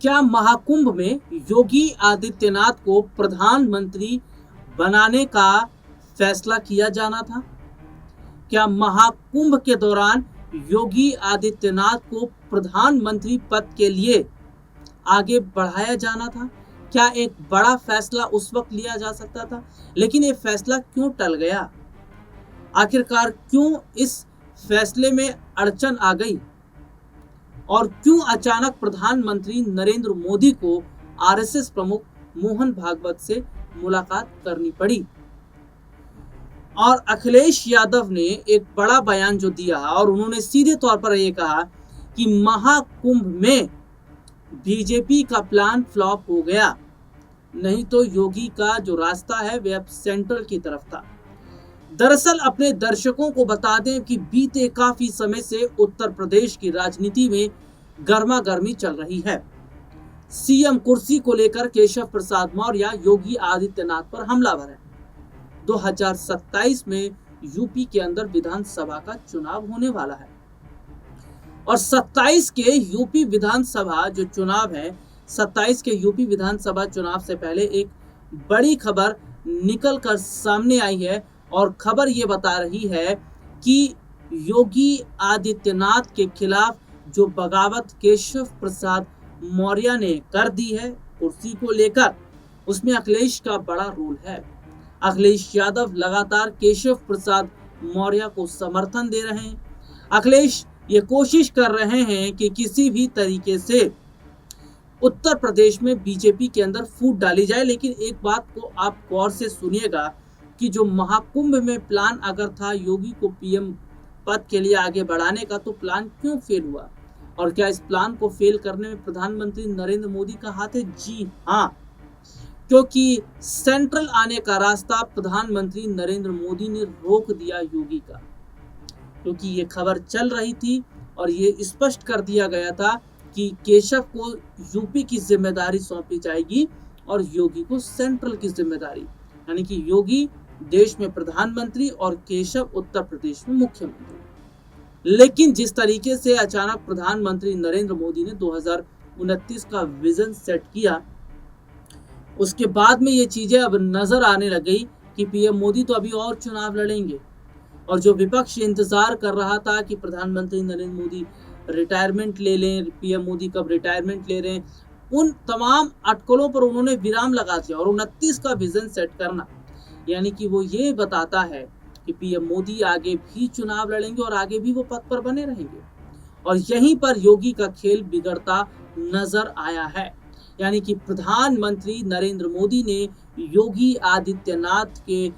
क्या महाकुंभ में योगी आदित्यनाथ को प्रधानमंत्री बनाने का फैसला किया जाना था? क्या महाकुंभ के दौरान योगी आदित्यनाथ को प्रधानमंत्री पद के लिए आगे बढ़ाया जाना था? क्या एक बड़ा फैसला उस वक्त लिया जा सकता था? लेकिन ये फैसला क्यों टल गया? आखिरकार क्यों इस फैसले में अड़चन आ गई? और क्यों अचानक प्रधानमंत्री नरेंद्र मोदी को आरएसएस प्रमुख मोहन भागवत से मुलाकात करनी पड़ी? और अखिलेश यादव ने एक बड़ा बयान जो दिया और उन्होंने सीधे तौर पर यह कहा कि महाकुंभ में बीजेपी का प्लान फ्लॉप हो गया, नहीं तो योगी का जो रास्ता है वह अब सेंट्रल की तरफ था। दरअसल अपने दर्शकों को बता दें कि बीते काफी समय से उत्तर प्रदेश की राजनीति में गर्मा गर्मी चल रही है। सीएम कुर्सी को लेकर केशव प्रसाद मौर्य योगी आदित्यनाथ पर हमलावर है। 2027 में यूपी के अंदर विधानसभा का चुनाव होने वाला है और 27 के यूपी विधानसभा जो चुनाव है, 27 के यूपी विधानसभा चुनाव से पहले एक बड़ी खबर निकल कर सामने आई है और खबर ये बता रही है कि योगी आदित्यनाथ के खिलाफ जो बगावत केशव प्रसाद मौर्य ने कर दी है कुर्सी को लेकर, उसमें अखिलेश का बड़ा रोल है। अखिलेश यादव लगातार केशव प्रसाद मौर्य को समर्थन दे रहे हैं। अखिलेश ये कोशिश कर रहे हैं कि किसी भी तरीके से उत्तर प्रदेश में बीजेपी के अंदर फूट डाली जाए। लेकिन एक बात को आप गौर से सुनिएगा कि जो महाकुंभ में प्लान अगर था योगी को पीएम पद के लिए आगे बढ़ाने का, तो प्लान क्यों फेल हुआ? और क्या इस प्लान को फेल करने में प्रधानमंत्री नरेंद्र मोदी का हाथ है? जी हाँ, क्योंकि सेंट्रल आने का रास्ता प्रधानमंत्री नरेंद्र मोदी ने रोक दिया योगी का, क्योंकि ये खबर चल रही थी और ये स्पष्ट कर दिया गया था कि केशव को यूपी की जिम्मेदारी सौंपी जाएगी और योगी को सेंट्रल की जिम्मेदारी, यानी कि योगी देश में प्रधानमंत्री और केशव उत्तर प्रदेश में मुख्यमंत्री। लेकिन जिस तरीके से अचानक प्रधानमंत्री नरेंद्र मोदी ने 2029 का विजन सेट किया, उसके बाद में ये चीजें अब नजर आने लगी कि पीएम मोदी तो अभी और चुनाव लड़ेंगे। और जो विपक्ष इंतजार कर रहा था कि प्रधानमंत्री नरेंद्र मोदी रिटायरमेंट ले लें, पीएम मोदी कब रिटायरमेंट ले रहे हैं, उन तमाम अटकलों पर उन्होंने विराम लगा दिया। और 29 का विजन सेट करना यानी कि वो ये बताता है कि पीएम मोदी आगे भी चुनाव लड़ेंगे और आगे भी वो पद पर बने रहेंगे। और यहीं पर योगी का खेल बिगड़ता नजर आया है, यानी कि प्रधानमंत्री नरेंद्र मोदी ने योगी आदित्यनाथ के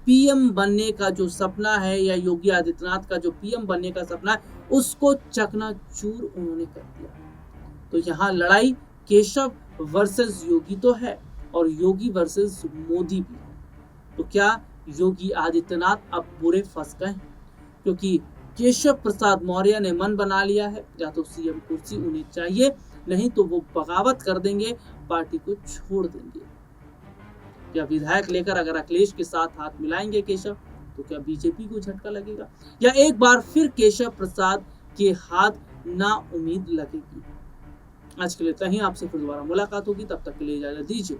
पीएम बनने का जो सपना है, या योगी आदित्यनाथ का जो पीएम बनने का सपना है, उसको चकनाचूर उन्होंने कर दिया। तो यहाँ लड़ाई केशव वर्सेस योगी तो है और योगी वर्सेस मोदी भी है। तो क्या योगी आदित्यनाथ अब बुरे फंस गए? क्योंकि केशव प्रसाद मौर्य ने मन बना लिया है, या तो सीएम कुर्सी उन्हें चाहिए, नहीं तो वो बगावत कर देंगे, पार्टी को छोड़ देंगे। या विधायक लेकर अगर अखिलेश के साथ हाथ मिलाएंगे केशव, तो क्या बीजेपी को झटका लगेगा, या एक बार फिर केशव प्रसाद के हाथ ना उम्मीद लगेगी? आज के लिए इतना ही। आपसे फिर दोबारा मुलाकात होगी, तब तक के लिए इजाजत दीजिए।